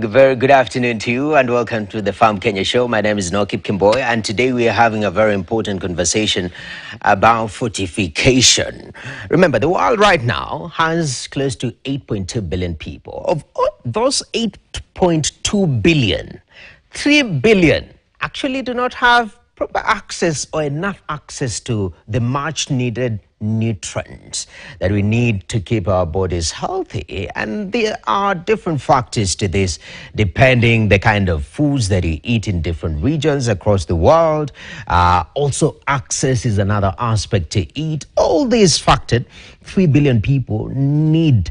Very good afternoon to you and welcome to the Farm Kenya show. My name is Nokip Kimboy and today we are having a very important conversation about fortification. Remember, the world right now has close to 8.2 billion people. Of those 8.2 billion, 3 billion actually do not have proper access or enough access to the much needed nutrients that we need to keep our bodies healthy. And there are different factors to this depending the kind of foods that you eat in different regions across the world. Also access is another aspect to eat. All these factored, 3 billion people need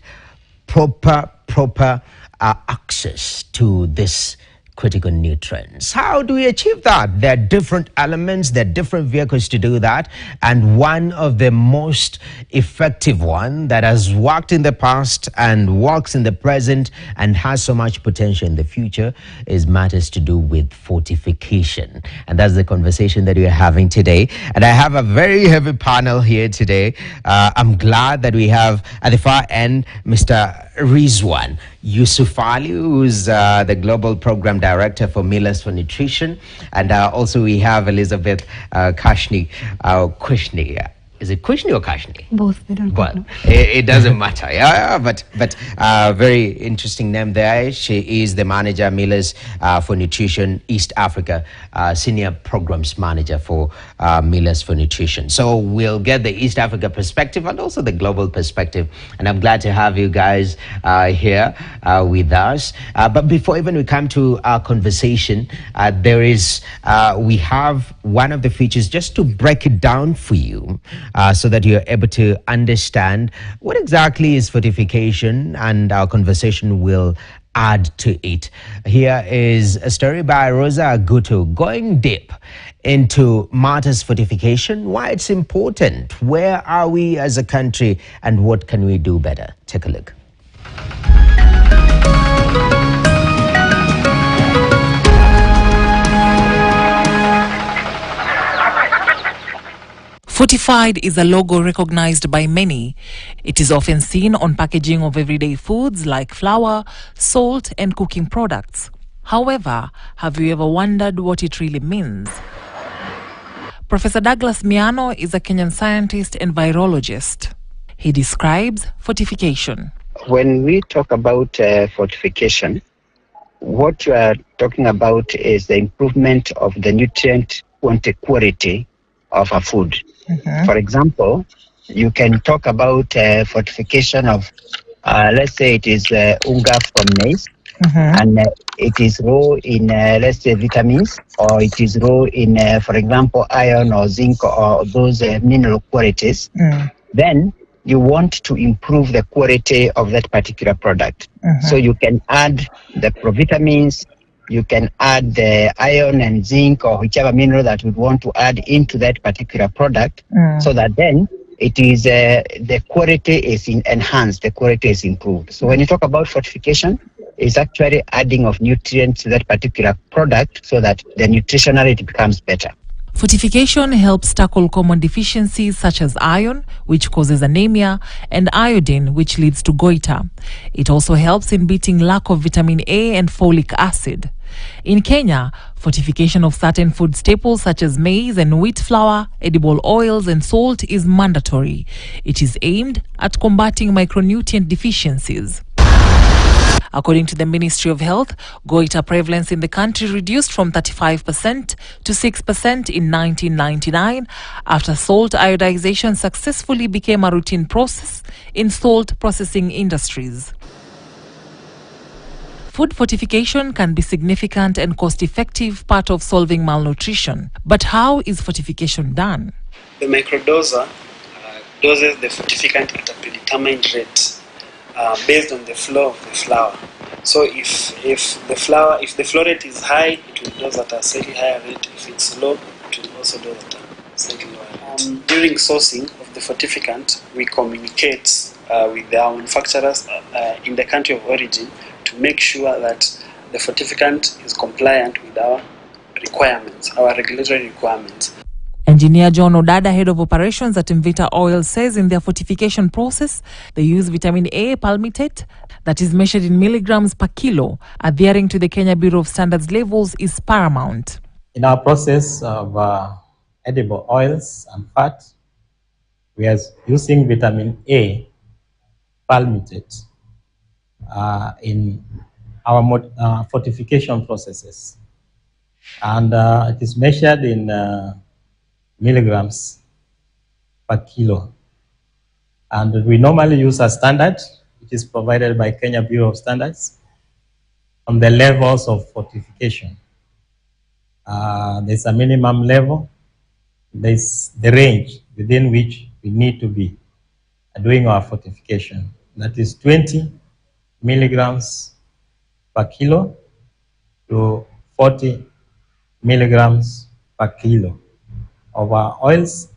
proper access to this critical nutrients. How do we achieve that? There are different elements, there are different vehicles to do that, and one of the most effective one that has worked in the past and works in the present and has so much potential in the future is matters to do with fortification. And that's the conversation that we're having today. And I have a very heavy panel here today. I'm glad that we have at the far end Mr. Rizwan Yusuf Ali, who's the Global Program Director for Millers for Nutrition. And also we have Elizabeth Kushni. Is it Kushni or Kashni? Both. They don't well, it doesn't matter. Yeah, but very interesting name there. She is the manager, Millers for Nutrition, East Africa, senior programs manager for Millers for Nutrition. So we'll get the East Africa perspective and also the global perspective. And I'm glad to have you guys here with us. But before even we come to our conversation, we have one of the features just to break it down for you. So that you're able to understand what exactly is fortification, and our conversation will add to it. Here is a story by Rosa Aguto going deep into matters fortification, why it's important, where are we as a country, and what can we do better. Take a look. Fortified is a logo recognized by many. It is often seen on packaging of everyday foods like flour, salt, and cooking products. However, have you ever wondered what it really means? Professor Douglas Miano is a Kenyan scientist and virologist. He describes fortification. When we talk about fortification, what you are talking about is the improvement of the nutrient quality of a food. Mm-hmm. For example, you can talk about fortification of, let's say it is unga from maize, mm-hmm. and it is low in, let's say, vitamins, or it is low in, for example, iron or zinc or those mineral qualities. Then you want to improve the quality of that particular product. Mm-hmm. So you can add the provitamins, you can add the iron and zinc or whichever mineral that you want to add into that particular product, so that then it is the quality is enhanced, the quality is improved. So when you talk about fortification, it's actually adding of nutrients to that particular product so that the nutritionality becomes better. Fortification helps tackle common deficiencies such as iron, which causes anemia, and iodine, which leads to goiter. It also helps in beating lack of vitamin A and folic acid. In Kenya, fortification of certain food staples such as maize and wheat flour, edible oils, and salt is mandatory. It is aimed at combating micronutrient deficiencies. According to the Ministry of Health, goiter prevalence in the country reduced from 35% to 6% in 1999 after salt iodization successfully became a routine process in salt processing industries. Food fortification can be significant and cost-effective part of solving malnutrition. But how is fortification done? The microdoser doses the fortificant at a predetermined rate based on the flow of the flour. So if the flow rate is high, it will dose at a slightly higher rate. If it's low, it will also dose at a slightly lower rate. During sourcing of the fortificant, we communicate with our manufacturers in the country of origin to make sure that the fortificant is compliant with our requirements, our regulatory requirements. Engineer John Odada, head of operations at Mvita Oil, says in their fortification process, they use vitamin A palmitate that is measured in milligrams per kilo. Adhering to the Kenya Bureau of Standards levels is paramount. In our process of edible oils and fats, we are using vitamin A palmitate in our fortification processes. And it is measured in milligrams per kilo. And we normally use a standard, which is provided by Kenya Bureau of Standards, on the levels of fortification. There's a minimum level, there's the range within which we need to be doing our fortification. That is 20 milligrams per kilo to 40 milligrams per kilo of our oils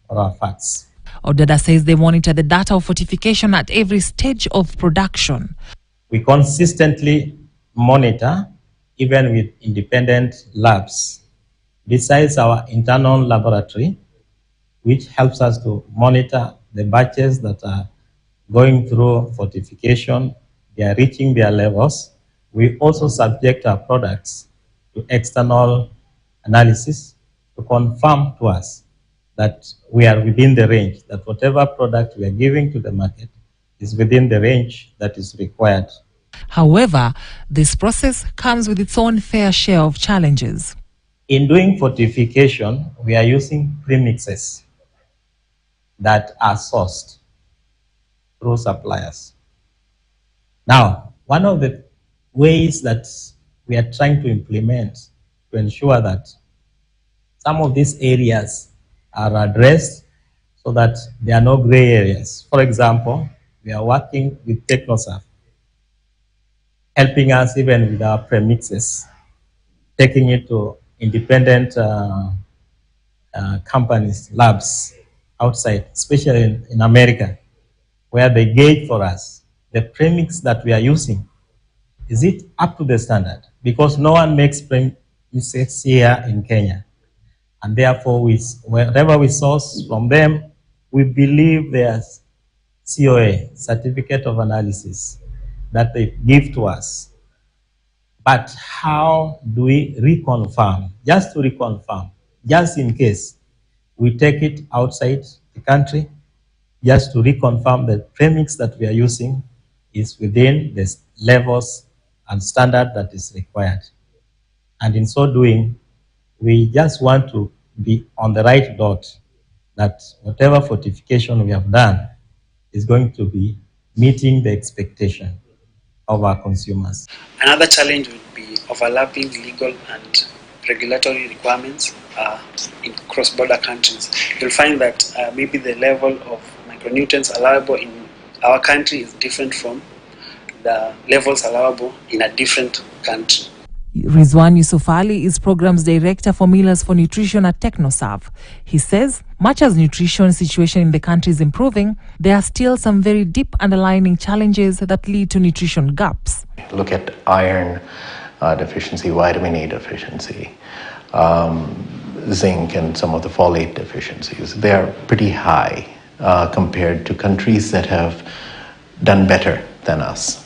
or our fats. Odada says they monitor the data of fortification at every stage of production. We consistently monitor, even with independent labs, besides our internal laboratory, which helps us to monitor the batches that are going through fortification. They are reaching their levels. We also subject our products to external analysis to confirm to us that we are within the range, that whatever product we are giving to the market is within the range that is required. However, this process comes with its own fair share of challenges. In doing fortification, we are using premixes that are sourced through suppliers. Now, one of the ways that we are trying to implement to ensure that some of these areas are addressed so that there are no gray areas. For example, we are working with TechnoServe, helping us even with our premixes, taking it to independent companies, labs outside, especially in America, where they gauge for us the premix that we are using. Is it up to the standard? Because no one makes premixes here in Kenya. And therefore, wherever we source from them, we believe there's COA, Certificate of Analysis, that they give to us. But how do we reconfirm? Just to reconfirm, just in case we take it outside the country, just to reconfirm the premix that we are using is within the levels and standard that is required. And in so doing, we just want to be on the right dot, that whatever fortification we have done is going to be meeting the expectation of our consumers. Another challenge would be overlapping legal and regulatory requirements in cross-border countries. You'll find that maybe the level of micronutrients allowable in our country is different from the levels allowable in a different country. Rizwan Yusuf Ali is Programs Director for Millers for Nutrition at TechnoServe. He says, much as nutrition situation in the country is improving, there are still some very deep underlying challenges that lead to nutrition gaps. Look at iron deficiency, vitamin A deficiency, zinc and some of the folate deficiencies. They are pretty high compared to countries that have done better than us.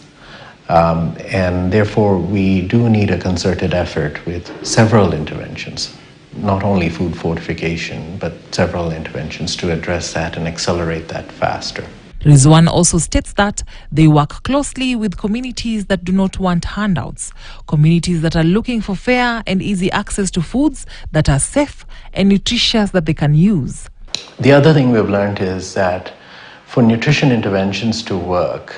And therefore, we do need a concerted effort with several interventions, not only food fortification, but several interventions to address that and accelerate that faster. Rizwan also states that they work closely with communities that do not want handouts, communities that are looking for fair and easy access to foods that are safe and nutritious that they can use. The other thing we've learned is that for nutrition interventions to work,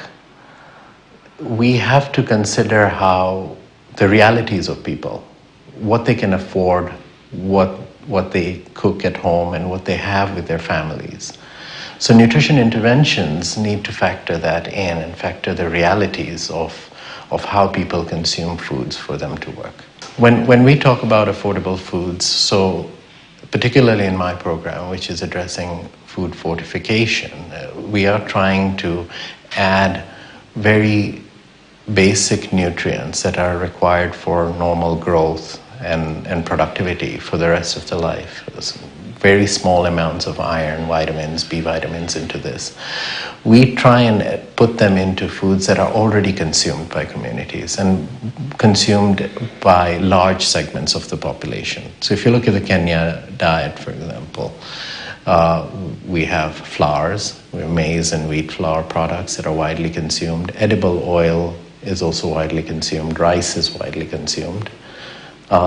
we have to consider how the realities of people, what they can afford, what they cook at home and what they have with their families. So nutrition interventions need to factor that in and factor the realities of how people consume foods for them to work. When we talk about affordable foods, so particularly in my program, which is addressing food fortification, we are trying to add very basic nutrients that are required for normal growth and productivity for the rest of the life. very small amounts of iron, vitamins, B vitamins into this. We try and put them into foods that are already consumed by communities and consumed by large segments of the population. So if you look at the Kenya diet, for example, we have flours, maize and wheat flour products that are widely consumed. Edible oil is also widely consumed. Rice is widely consumed.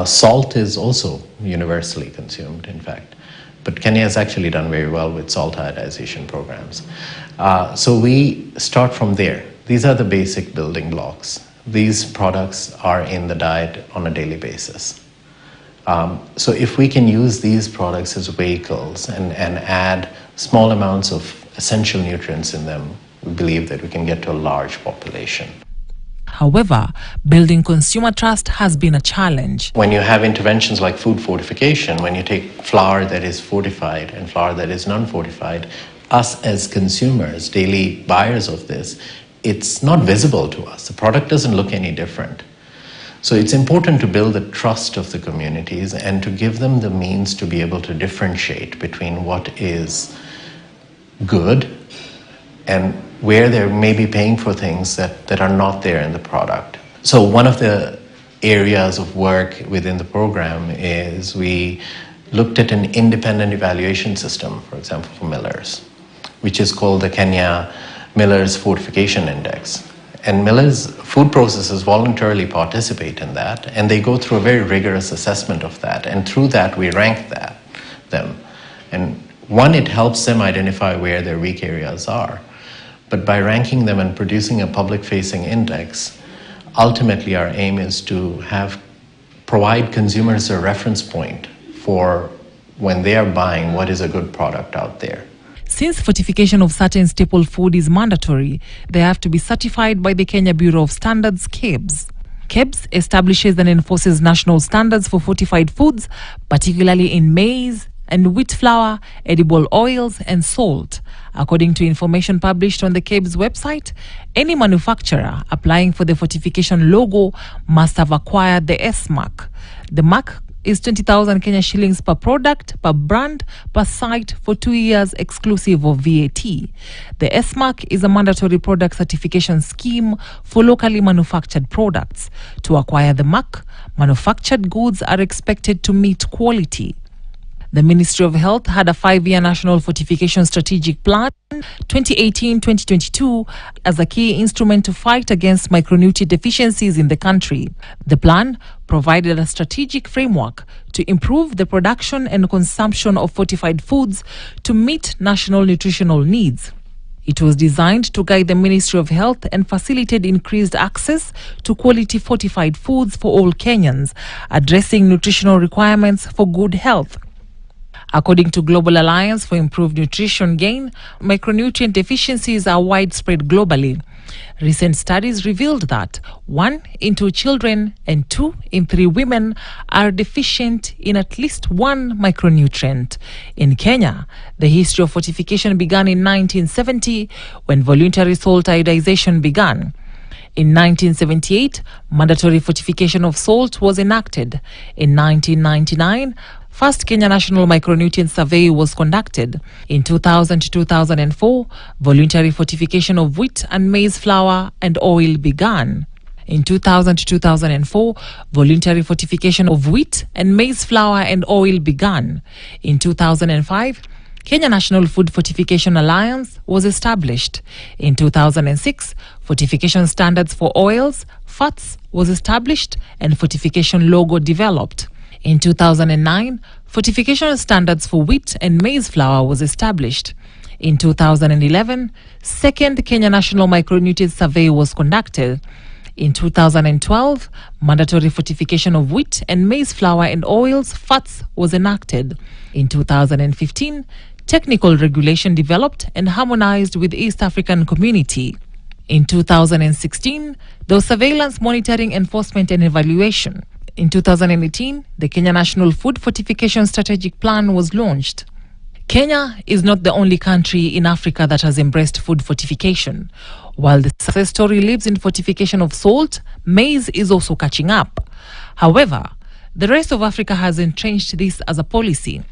Salt is also universally consumed, in fact. But Kenya has actually done very well with salt iodization programs. So we start from there. These are the basic building blocks. These products are in the diet on a daily basis. So if we can use these products as vehicles and add small amounts of essential nutrients in them, we believe that we can get to a large population. However, building consumer trust has been a challenge. When you have interventions like food fortification, when you take flour that is fortified and flour that is non-fortified, us as consumers, daily buyers of this, it's not visible to us. The product doesn't look any different. So it's important to build the trust of the communities and to give them the means to be able to differentiate between what is good and where they may be paying for things that are not there in the product. So one of the areas of work within the program is we looked at an independent evaluation system, for example, for millers, which is called the Kenya Millers Fortification Index. And millers, food processors voluntarily participate in that, and they go through a very rigorous assessment of that. And through that, we rank them. And one, it helps them identify where their weak areas are. But by ranking them and producing a public-facing index, ultimately our aim is to provide consumers a reference point for when they are buying what is a good product out there. Since fortification of certain staple food is mandatory, they have to be certified by the Kenya Bureau of Standards, KEBS. KEBS establishes and enforces national standards for fortified foods, particularly in maize and wheat flour, edible oils, and salt. According to information published on the KEBS website, any manufacturer applying for the fortification logo must have acquired the S mark. The mark is 20,000 Kenya shillings per product, per brand, per site for 2 years exclusive of VAT. The S mark is a mandatory product certification scheme for locally manufactured products. To acquire the mark, manufactured goods are expected to meet quality. The Ministry of Health had a 5-year National Fortification Strategic Plan 2018-2022 as a key instrument to fight against micronutrient deficiencies in the country. The plan provided a strategic framework to improve the production and consumption of fortified foods to meet national nutritional needs. It was designed to guide the Ministry of Health and facilitate increased access to quality fortified foods for all Kenyans, addressing nutritional requirements for good health. According to Global Alliance for Improved Nutrition Gain, micronutrient deficiencies are widespread globally. Recent studies revealed that 1 in 2 children and 2 in 3 women are deficient in at least one micronutrient. In Kenya, the history of fortification began in 1970 when voluntary salt iodization began. In 1978, mandatory fortification of salt was enacted. In 1999, first Kenya National Micronutrient Survey was conducted. In 2000 to 2004, voluntary fortification of wheat and maize flour and oil began. In 2000 to 2004, voluntary fortification of wheat and maize flour and oil began. In 2005, Kenya National Food Fortification Alliance was established. In 2006, fortification standards for oils, fats was established and fortification logo developed. In 2009, fortification standards for wheat and maize flour was established. In 2011, second Kenya National Micronutrient Survey was conducted. In 2012, mandatory fortification of wheat and maize flour and oils, fats was enacted. In 2015, technical regulation developed and harmonized with East African Community. In 2016, there was surveillance, monitoring, enforcement and evaluation. In 2018, the Kenya National Food Fortification Strategic Plan was launched. Kenya is not the only country in Africa that has embraced food fortification. While the success story lives in fortification of salt, maize is also catching up. However, the rest of Africa has entrenched this as a policy.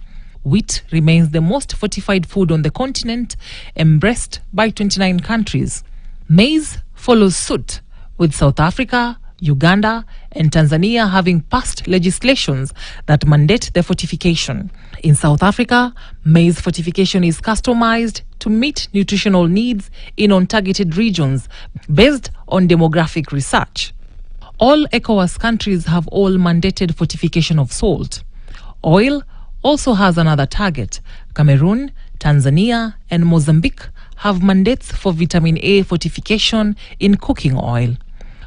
Wheat remains the most fortified food on the continent, embraced by 29 countries. Maize follows suit, with South Africa, Uganda, and Tanzania having passed legislations that mandate the fortification. In South Africa, maize fortification is customized to meet nutritional needs in untargeted regions based on demographic research. All ECOWAS countries have all mandated fortification of salt. Oil also has another target. Cameroon, Tanzania, and Mozambique have mandates for vitamin A fortification in cooking oil.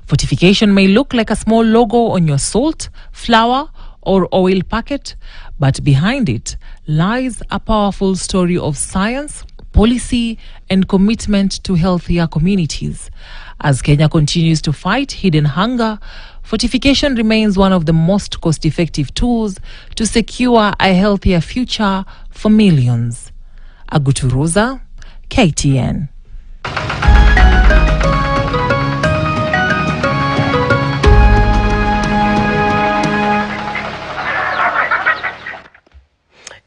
Fortification may look like a small logo on your salt, flour, or oil packet, but behind it lies a powerful story of science, policy, and commitment to healthier communities. As Kenya continues to fight hidden hunger, fortification remains one of the most cost-effective tools to secure a healthier future for millions. Aguturuza, KTN.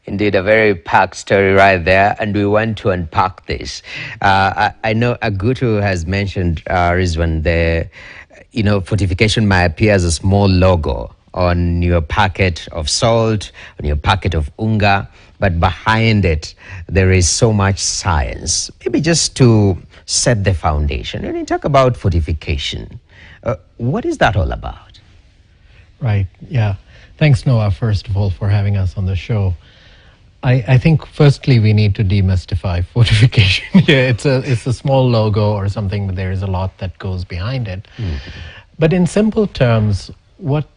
Indeed, a very packed story right there, and we want to unpack this. I know Agutu has mentioned, Rizwan, fortification might appear as a small logo on your packet of salt, on your packet of unga, but behind it, there is so much science. Maybe just to set the foundation, when you talk about fortification, what is that all about? Right, yeah. Thanks, Noah, first of all, for having us on the show. I think firstly we need to demystify fortification. Yeah, it's a small logo or something, but there is a lot that goes behind it. Mm-hmm. But in simple terms, what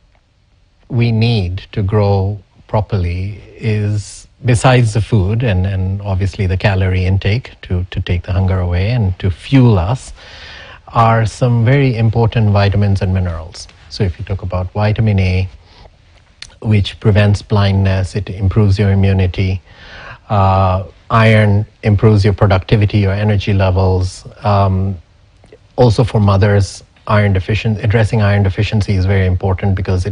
we need to grow properly is, besides the food and obviously the calorie intake to take the hunger away and to fuel us, are some very important vitamins and minerals. So if you talk about vitamin A, which prevents blindness, it improves your immunity. Iron improves your productivity, your energy levels. Also for mothers, addressing iron deficiency is very important because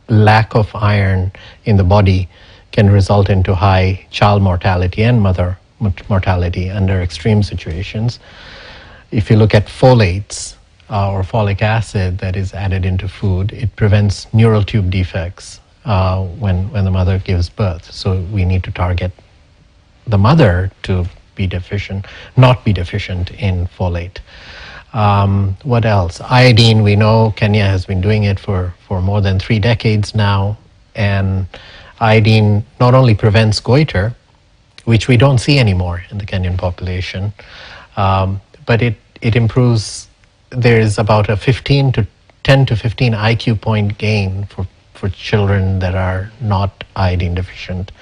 lack of iron in the body can result into high child mortality and mother mortality under extreme situations. If you look at folates, or folic acid that is added into food, it prevents neural tube defects when the mother gives birth. So we need to target the mother to not be deficient in folate. What else? Iodine, we know Kenya has been doing it for more than 3 decades now, and iodine not only prevents goiter, which we don't see anymore in the Kenyan population, but it improves. There is about a 10 to 15 IQ point gain for children that are not iodine deficient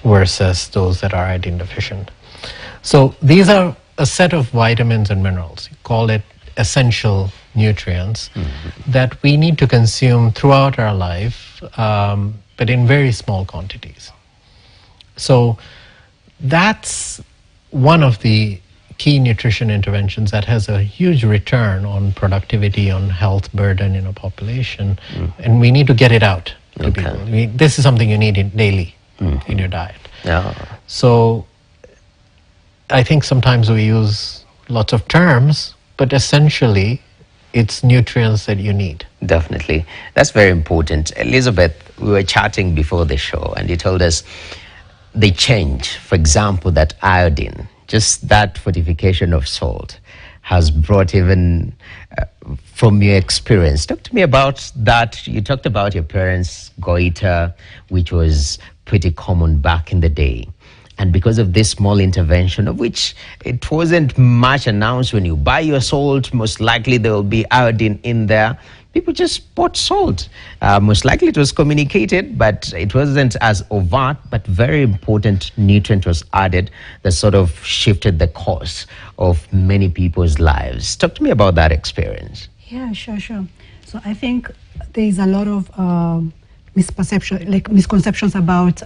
versus those that are iodine deficient. So these are a set of vitamins and minerals. You call it essential nutrients that we need to consume throughout our life, but in very small quantities. So that's one of the key nutrition interventions that has a huge return on productivity, on health burden in a population, and we need to get it out to people. This is something you need daily in your diet. Yeah. So I think sometimes we use lots of terms, but essentially it's nutrients that you need. Definitely. That's very important. Elizabeth, we were chatting before the show and you told us the change, for example, that iodine, just that fortification of salt, has brought even from your experience. Talk to me about that. You talked about your parents' goiter, which was pretty common back in the day. And because of this small intervention, of which it wasn't much announced, when you buy your salt, most likely there will be iodine in there. People just bought salt. Most likely it was communicated, but it wasn't as overt, but very important nutrient was added that sort of shifted the course of many people's lives. Talk to me about that experience. Yeah, sure. So I think there is a lot of misconceptions about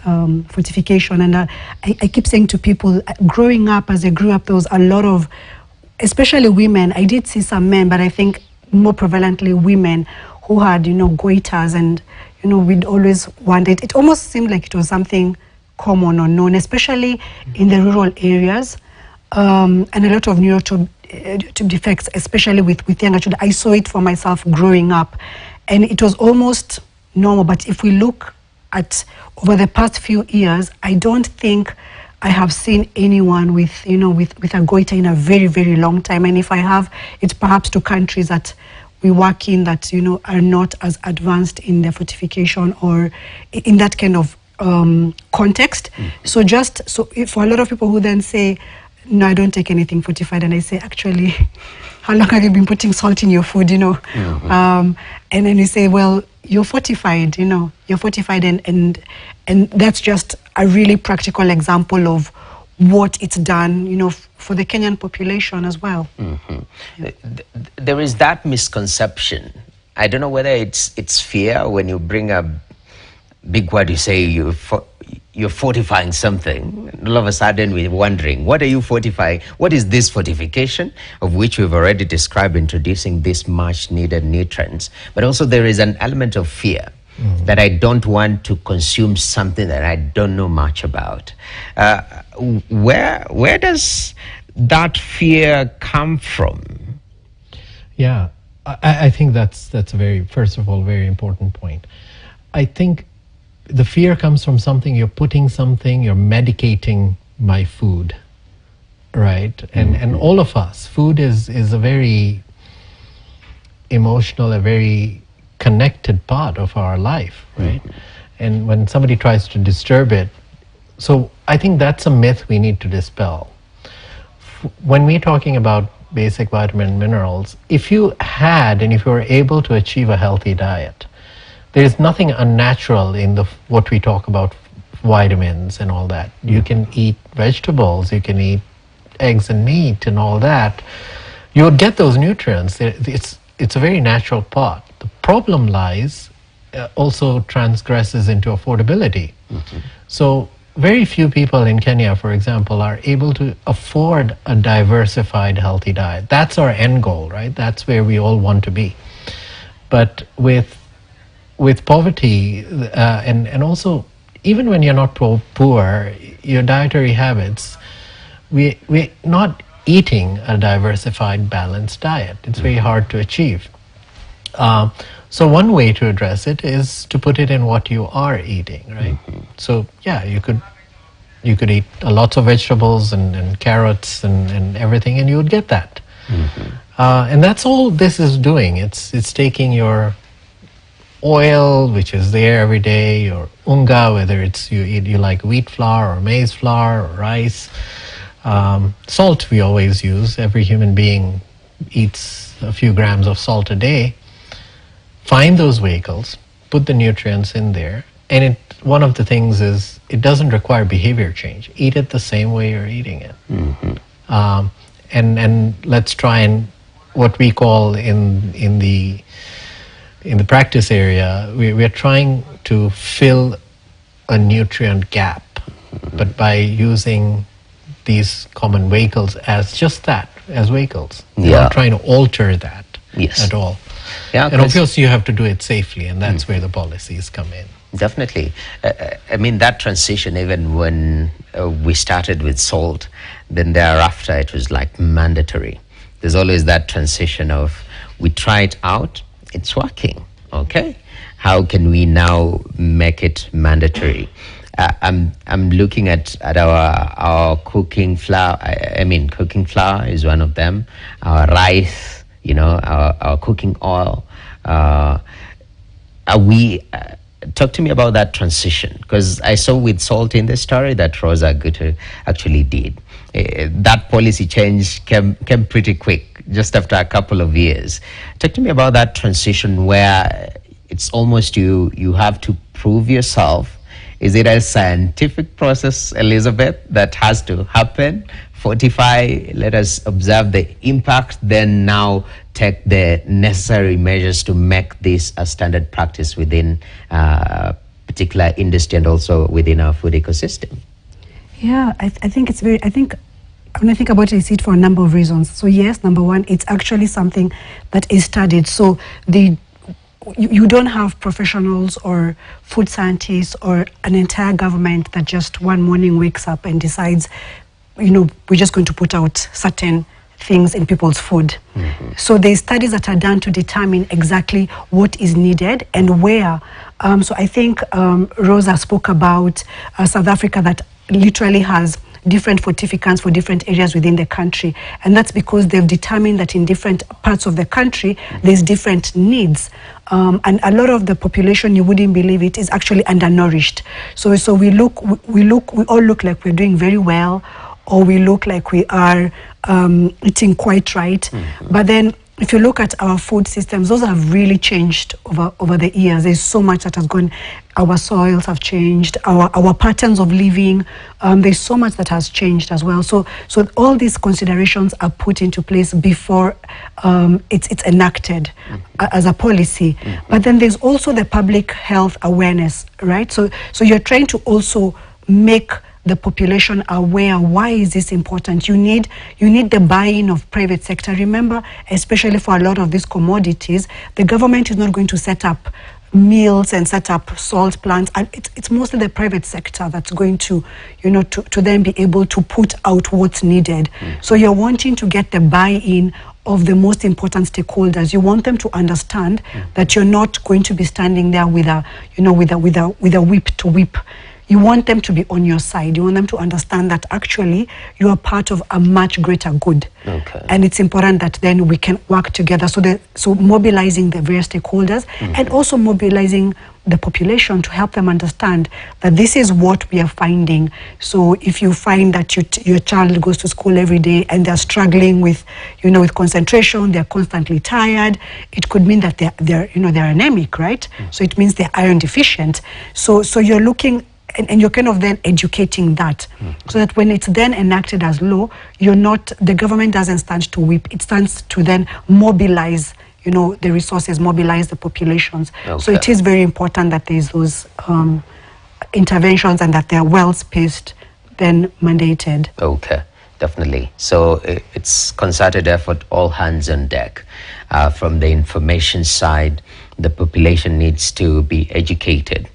fortification. And I keep saying to people, growing up, as I grew up, there was a lot of, especially women. I did see some men, but I think more prevalently women who had, goiters, and, we'd always wondered. It almost seemed like it was something common or known, especially in the rural areas, and a lot of neurotype defects, especially with younger children. I saw it for myself growing up, and it was almost normal. But if we look at over the past few years, I don't think I have seen anyone with a goiter in a very, very long time. And if I have, it's perhaps to countries that we work in that are not as advanced in their fortification or in that kind of context. So for a lot of people who then say, no, I don't take anything fortified, and I say, actually, how long have you been putting salt in your food? And then you say, well, you're fortified. You're fortified, and that's just a really practical example of what it's done, for the Kenyan population as well. Yeah. There is that misconception. I don't know whether it's fear when you bring a big word, you say you're fortifying something. And all of a sudden we're wondering, what are you fortifying? What is this fortification, of which we've already described, introducing these much needed nutrients? But also there is an element of fear. That I don't want to consume something that I don't know much about. Where does that fear come from? Yeah, I think that's a very, first of all, very important point. I think the fear comes from something, you're medicating my food, right? And all of us, food is a very emotional, a very connected part of our life, right? And when somebody tries to disturb it, so I think that's a myth we need to dispel. When we're talking about basic vitamin and minerals, if you were able to achieve a healthy diet, there's nothing unnatural in what we talk about vitamins and all that. You can eat vegetables, you can eat eggs and meat and all that. You'll get those nutrients. It's a very natural part. The problem lies, also transgresses into affordability. So very few people in Kenya, for example, are able to afford a diversified, healthy diet. That's our end goal, right? That's where we all want to be. But with poverty, and also, even when you're not poor, your dietary habits, we're not eating a diversified, balanced diet. It's very hard to achieve. So one way to address it is to put it in what you are eating, right? So yeah, you could eat lots of vegetables and carrots and everything, and you would get that. And that's all this is doing. It's taking your oil, which is there every day, your unga, whether it's you like wheat flour or maize flour or rice. Salt we always use. Every human being eats a few grams of salt a day. Find those vehicles, put the nutrients in there, and one of the things is it doesn't require behavior change. Eat it the same way you're eating it. And let's try and what we call in the practice area, we're trying to fill a nutrient gap, but by using these common vehicles as just that, as vehicles. We're not trying to alter that at all. Yeah, and obviously you have to do it safely, and that's where the policies come in. Definitely. I mean, that transition, even when we started with salt, then thereafter it was like mandatory. There's always that transition of, we try it out, it's working, okay? How can we now make it mandatory? I'm looking at our cooking flour. I mean, cooking flour is one of them. Our rice, our cooking oil. Talk to me about that transition, because I saw with salt in the story that Rosa Guter actually did. That policy change came pretty quick, just after a couple of years. Talk to me about that transition where it's almost you have to prove yourself. Is it a scientific process, Elizabeth, that has to happen? Fortify, let us observe the impact, then now take the necessary measures to make this a standard practice within a particular industry and also within our food ecosystem. Yeah, I think it's I think when I think about it, I see it for a number of reasons. So yes, number one, it's actually something that is studied. So you don't have professionals or food scientists or an entire government that just one morning wakes up and decides, we're just going to put out certain things in people's food. So there's studies that are done to determine exactly what is needed and where. So I think Rosa spoke about South Africa that literally has different fortificants for different areas within the country. And that's because they've determined that in different parts of the country, there's different needs. And a lot of the population, you wouldn't believe it, is actually undernourished. So we all look like we're doing very well, or we look like we are eating quite right. But then if you look at our food systems, those have really changed over the years. There's so much that has gone. Our soils have changed, our patterns of living. There's so much that has changed as well. So all these considerations are put into place before it's enacted as a policy. But then there's also the public health awareness, right? So you're trying to also make the population aware. Why is this important? You need the buy-in of private sector. Remember, especially for a lot of these commodities, the government is not going to set up mills and set up salt plants, and it's mostly the private sector that's going to then be able to put out what's needed. So you're wanting to get the buy-in of the most important stakeholders. You want them to understand that you're not going to be standing there with a whip to whip. You want them to be on your side. You want them to understand that actually you are part of a much greater good. Okay. And it's important that then we can work together. So mobilizing the various stakeholders and also mobilizing the population to help them understand that this is what we are finding. So if you find that your child goes to school every day and they're struggling with concentration, they're constantly tired, it could mean that they're anemic, right? So it means they're iron deficient. So you're looking. And you're kind of then educating that, so that when it's then enacted as law, the government doesn't stand to whip, it stands to then mobilize, the resources, mobilize the populations. Okay. So it is very important that there's those interventions and that they're well spaced, then mandated. Okay, definitely. So it's concerted effort, all hands on deck. From the information side, the population needs to be educated.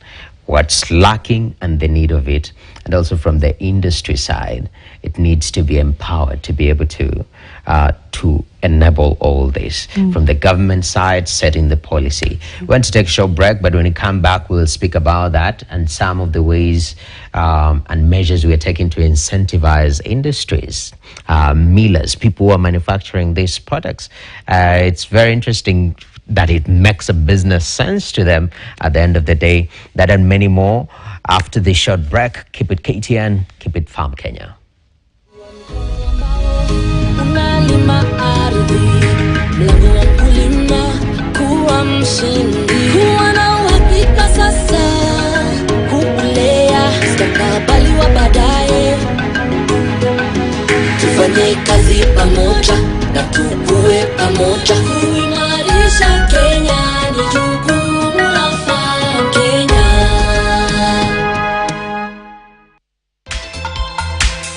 What's lacking and the need of it, and also from the industry side, it needs to be empowered to be able to enable all this. From the government side, setting the policy. We want to take a short break, but when we come back, we'll speak about that and some of the ways and measures we are taking to incentivize industries, millers, people who are manufacturing these products. It's very interesting that it makes a business sense to them at the end of the day. That and many more after this short break. Keep it KTN, keep it Farm Kenya. Unalima ardhi, mlango wa kulima, kuwa mshindi, kuwa na uhakika sasa, kukulea mustakabali wa baadaye. Tufanye kazi pamoja na tukue pamoja, kuimarisha Kenya.